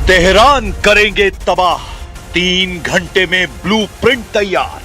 Tehran करेंगे तबाह, 3 घंटे में ब्लूप्रिंट तैयार।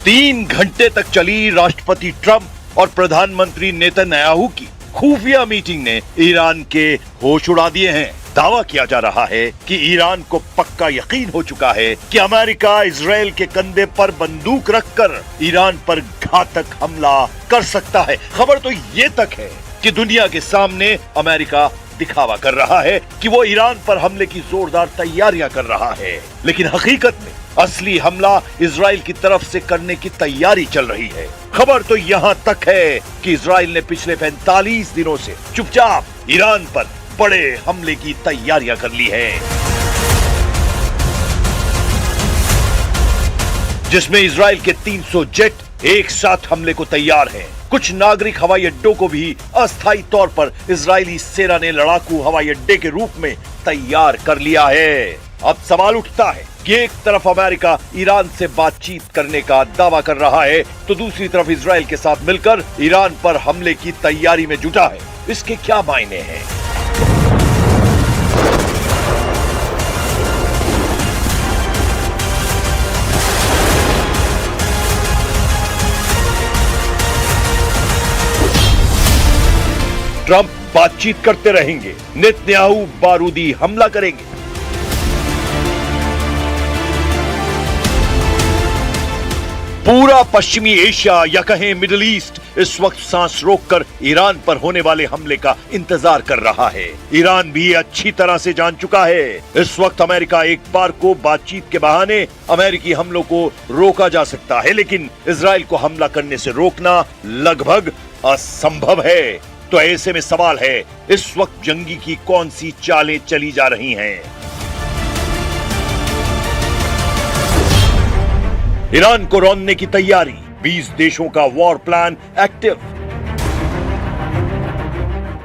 तीन घंटे तक चली राष्ट्रपति ट्रंप और प्रधानमंत्री नेतन्याहू की खुफिया मीटिंग ने ईरान के होश उड़ा दिए हैं। दावा किया जा रहा है कि ईरान को पक्का यकीन हो चुका है कि अमेरिका इजराइल के कंधे पर बंदूक रखकर ईरान पर घातक हमला कर सकता है। खबर तो ये तक है कि दुनिया के सामने अमेरिका दिखावा कर रहा है कि वो ईरान पर हमले की जोरदार तैयारियां कर रहा है, लेकिन हकीकत में असली हमला इजराइल की तरफ से करने की तैयारी चल रही है। खबर तो यहां तक है कि इजराइल ने पिछले 45 दिनों से चुपचाप ईरान पर बड़े हमले की तैयारियां कर ली है, जिसमें इजराइल के 300 जेट एक साथ हमले को तैयार हैं। कुछ नागरिक हवाई अड्डों को भी अस्थायी तौर पर इजरायली सेना ने लड़ाकू हवाई अड्डे के रूप में तैयार कर लिया है। अब सवाल उठता है कि एक तरफ अमेरिका ईरान से बातचीत करने का दावा कर रहा है, तो दूसरी तरफ इजराइल के साथ मिलकर ईरान पर हमले की तैयारी में जुटा है। इसके क्या मायने हैं? ट्रंप बातचीत करते रहेंगे, नेतन्याहू बारूदी हमला करेंगे। पूरा पश्चिमी एशिया या कहें मिडिल ईस्ट इस वक्त सांस रोककर ईरान पर होने वाले हमले का इंतजार कर रहा है। ईरान भी अच्छी तरह से जान चुका है इस वक्त अमेरिका एक बार को बातचीत के बहाने अमेरिकी हमलों को रोका जा सकता है, लेकिन इजराइल को हमला करने से रोकना लगभग असंभव है। तो ऐसे में सवाल है, इस वक्त जंगी की कौन सी चालें चली जा रही हैं? ईरान को रौंदने की तैयारी, 20 देशों का वॉर प्लान एक्टिव।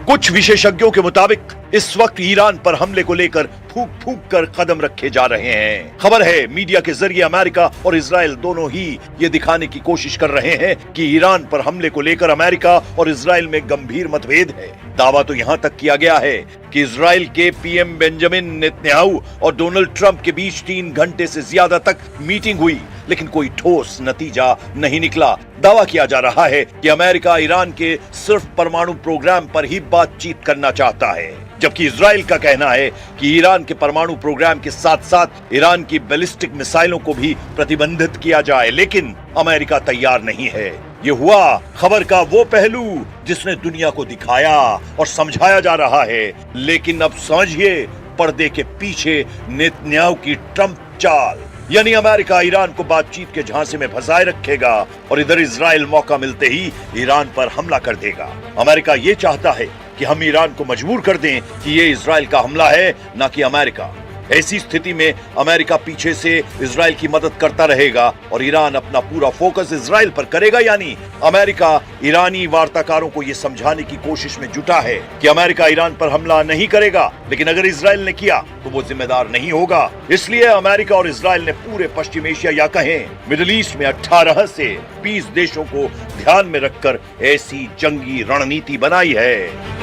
कुछ विशेषज्ञों के मुताबिक इस वक्त ईरान पर हमले को लेकर फूंक फूंक कर कदम रखे जा रहे हैं। खबर है मीडिया के जरिए अमेरिका और इजराइल दोनों ही ये दिखाने की कोशिश कर रहे हैं कि ईरान पर हमले को लेकर अमेरिका और इजराइल में गंभीर मतभेद है। दावा तो यहां तक किया गया है कि इजराइल के पीएम बेंजामिन नेतन्याहू और डोनाल्ड ट्रंप के बीच 3 घंटे से ज्यादा तक मीटिंग हुई, लेकिन कोई ठोस नतीजा नहीं निकला। दावा किया जा रहा है कि अमेरिका ईरान के सिर्फ परमाणु प्रोग्राम पर ही बातचीत करना चाहता है, जबकि इजराइल का कहना है कि ईरान के परमाणु प्रोग्राम के साथ साथ ईरान की बैलिस्टिक मिसाइलों को भी प्रतिबंधित किया जाए, लेकिन अमेरिका तैयार नहीं है। ये हुआ खबर का वो पहलू जिसने दुनिया को दिखाया और समझाया जा रहा है, लेकिन अब समझिए पर्दे के पीछे नेतन्याहू की ट्रंप चाल, यानी अमेरिका ईरान को बातचीत के झांसे में फंसाए रखेगा और इधर इजराइल मौका मिलते ही ईरान पर हमला कर देगा। अमेरिका ये चाहता है कि हम ईरान को मजबूर कर दें कि ये इजराइल का हमला है, ना कि अमेरिका। ऐसी स्थिति में अमेरिका पीछे से इजराइल की मदद करता रहेगा और ईरान अपना पूरा फोकस इजराइल पर करेगा, यानी अमेरिका ईरानी वार्ताकारों को यह समझाने की कोशिश में जुटा है कि अमेरिका ईरान पर हमला नहीं करेगा, लेकिन अगर इजराइल ने किया तो वो जिम्मेदार नहीं होगा। इसलिए अमेरिका और इजराइल ने पूरे पश्चिम एशिया या कहें मिडिल ईस्ट में 18 से 20 देशों को ध्यान में रखकर ऐसी जंगी रणनीति बनाई है।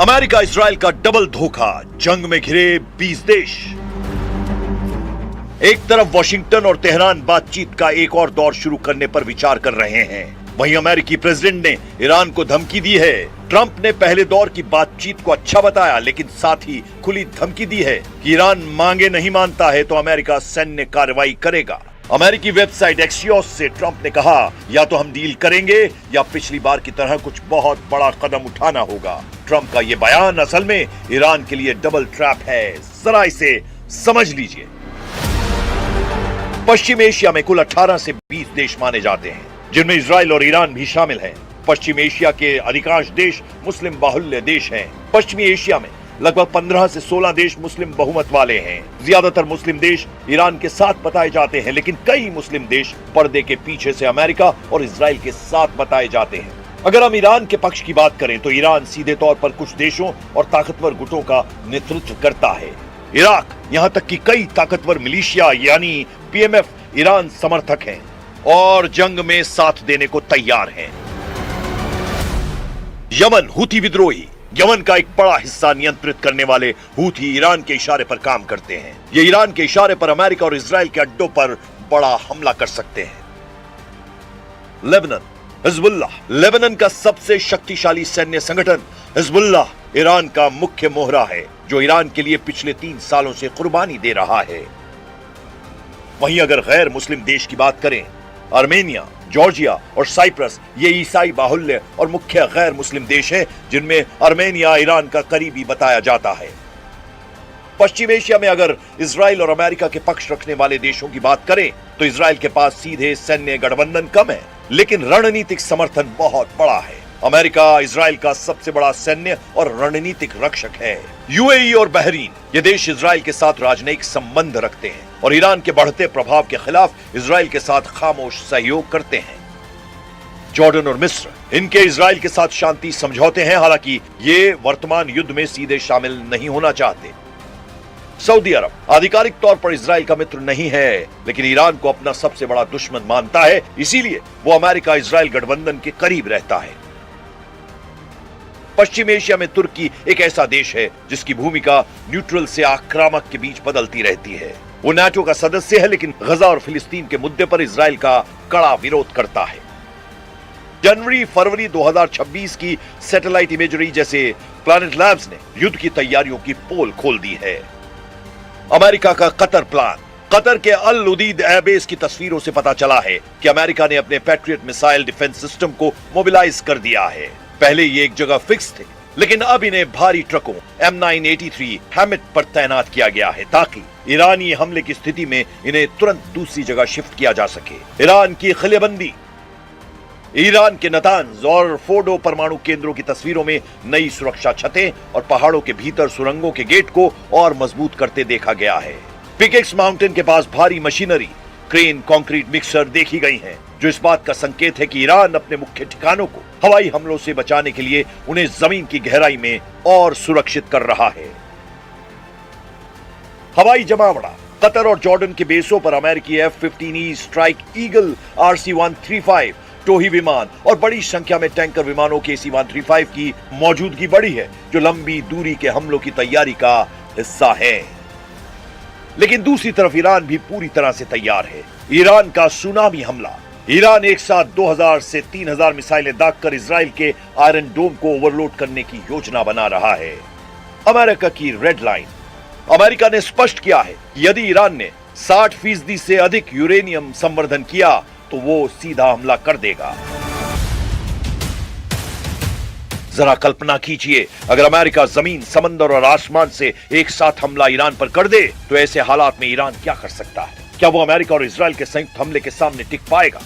अमेरिका इजराइल का डबल धोखा, जंग में घिरे 20 देश। एक तरफ वॉशिंगटन और तेहरान बातचीत का एक और दौर शुरू करने पर विचार कर रहे हैं, वहीं अमेरिकी प्रेसिडेंट ने ईरान को धमकी दी है। ट्रंप ने पहले दौर की बातचीत को अच्छा बताया, लेकिन साथ ही खुली धमकी दी है कि ईरान मांगे नहीं मानता है तो अमेरिका सैन्य कार्रवाई करेगा। अमेरिकी वेबसाइट एक्सियोस से ट्रंप ने कहा, या तो हम डील करेंगे या पिछली बार की तरह कुछ बहुत बड़ा कदम उठाना होगा। ट्रंप का ये बयान असल में ईरान के लिए डबल ट्रैप है। जरा इसे समझ लीजिए। पश्चिम एशिया में कुल 18 से 20 देश माने जाते हैं, जिनमें इजराइल और ईरान भी शामिल हैं। पश्चिम एशिया के अधिकांश देश मुस्लिम बाहुल्य देश हैं। पश्चिमी एशिया में लगभग 15 से 16 देश मुस्लिम बहुमत वाले हैं। ज्यादातर मुस्लिम देश ईरान के साथ बताए जाते हैं, लेकिन कई मुस्लिम देश पर्दे के पीछे से अमेरिका और इजराइल के साथ बताए जाते हैं। अगर हम ईरान के पक्ष की बात करें तो ईरान सीधे तौर पर कुछ देशों और ताकतवर गुटों का नेतृत्व करता है। इराक, यहां तक कि कई ताकतवर मिलिशिया यानी पीएमएफ ईरान समर्थक हैं और जंग में साथ देने को तैयार हैं। यमन, हूथी विद्रोही। यमन का एक बड़ा हिस्सा नियंत्रित करने वाले हूथी ईरान के इशारे पर काम करते हैं। ये ईरान के इशारे पर अमेरिका और इजराइल के अड्डों पर बड़ा हमला कर सकते हैं। Lebanon, Hezbollah. लेबनान का सबसे शक्तिशाली सैन्य संगठन हिजबुल्लाह ईरान का मुख्य मोहरा है, जो ईरान के लिए पिछले 3 सालों से कुर्बानी दे रहा है। वहीं अगर गैर मुस्लिम देश की बात करें, आर्मेनिया, जॉर्जिया और साइप्रस ये ईसाई बाहुल्य और मुख्य गैर मुस्लिम देश हैं, जिनमें आर्मेनिया ईरान का करीबी बताया जाता है। पश्चिम एशिया में अगर इजराइल और अमेरिका के पक्ष रखने वाले देशों की बात करें तो इजराइल के पास सीधे सैन्य गठबंधन कम है, लेकिन रणनीतिक समर्थन बहुत बड़ा है। अमेरिका इजराइल का सबसे बड़ा सैन्य और रणनीतिक रक्षक है। यूएई और बहरीन, ये देश इजराइल के साथ राजनयिक संबंध रखते हैं और ईरान के बढ़ते प्रभाव के खिलाफ इजराइल के साथ खामोश सहयोग करते हैं। जॉर्डन और मिस्र, इनके इजराइल के साथ शांति समझौते हैं, हालांकि ये वर्तमान युद्ध में सीधे शामिल नहीं होना चाहते। सऊदी अरब आधिकारिक तौर पर इजराइल का मित्र नहीं है, लेकिन ईरान को अपना सबसे बड़ा दुश्मन मानता है, इसीलिए वो अमेरिका इजराइल गठबंधन के करीब रहता है। पश्चिम एशिया में तुर्की एक ऐसा देश है जिसकी भूमिका न्यूट्रल से आक्रामक के बीच बदलती रहती है। वो नाटो का सदस्य है, लेकिन गजा और फिलिस्तीन के मुद्दे पर इजराइल का कड़ा विरोध करता है। जनवरी-फरवरी 2026 की सैटेलाइट इमेजरी जैसे प्लैनेट लैब्स ने युद्ध की तैयारियों की पोल खोल दी है। अमेरिका का कतर प्लान। कतर के अल उदीद एयरबेस की तस्वीरों से पता चला है कि अमेरिका ने अपने पैट्रियट मिसाइल डिफेंस सिस्टम को मोबिलाइज कर दिया है। पहले ये एक जगह फिक्स थे, लेकिन अब इन्हें भारी ट्रकों M983 हैमिट पर तैनात किया गया है ताकि ईरानी हमले की स्थिति में इन्हें तुरंत दूसरी जगह शिफ्ट किया जा सके। ईरान की खिलेबंदी। ईरान के नतांज और फोर्डो परमाणु केंद्रों की तस्वीरों में नई सुरक्षा छतें और पहाड़ों के भीतर सुरंगों के गेट को और मजबूत करते देखा गया है। पिकेक्स माउंटेन के पास भारी मशीनरी, क्रेन, कंक्रीट मिक्सर देखी गई हैं, जो इस बात का संकेत है कि ईरान अपने मुख्य ठिकानों को हवाई हमलों से बचाने के लिए उन्हें जमीन की गहराई में और सुरक्षित कर रहा है। हवाई जमावड़ा। कतर और जॉर्डन के बेसों पर अमेरिकी F-15E स्ट्राइक ईगल, RC-135 टोही विमान और बड़ी संख्या में टैंकर विमानों के C-135 की मौजूदगी बढ़ी है, जो लंबी दूरी के हमलों की तैयारी का हिस्सा है। लेकिन दूसरी तरफ ईरान भी पूरी तरह से तैयार है। ईरान का सुनामी हमला। ईरान एक साथ 2000 से 3000 मिसाइलें दागकर इजराइल के आयरन डोम को ओवरलोड करने की योजना बना रहा है। अमेरिका की रेड लाइन। अमेरिका ने स्पष्ट किया है कि यदि ईरान ने 60% से अधिक यूरेनियम संवर्धन किया तो वो सीधा हमला कर देगा। जरा कल्पना कीजिए, अगर अमेरिका जमीन, समंदर और आसमान से एक साथ हमला ईरान पर कर दे तो ऐसे हालात में ईरान क्या कर सकता है? क्या वो अमेरिका और इजराइल के संयुक्त हमले के सामने टिक पाएगा?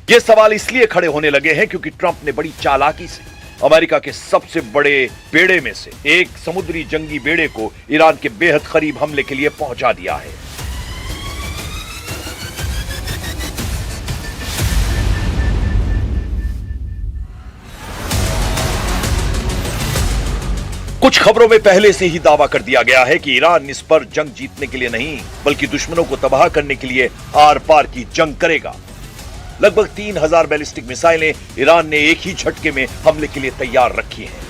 ये सवाल इसलिए खड़े होने लगे हैं क्योंकि ट्रंप ने बड़ी चालाकी से अमेरिका के सबसे बड़े बेड़े में से एक समुद्री जंगी बेड़े को ईरान के बेहद करीब हमले के लिए पहुंचा दिया है। कुछ खबरों में पहले से ही दावा कर दिया गया है कि ईरान इस पर जंग जीतने के लिए नहीं, बल्कि दुश्मनों को तबाह करने के लिए आर पार की जंग करेगा। लगभग 3000 बैलिस्टिक मिसाइलें ईरान ने एक ही झटके में हमले के लिए तैयार रखी हैं।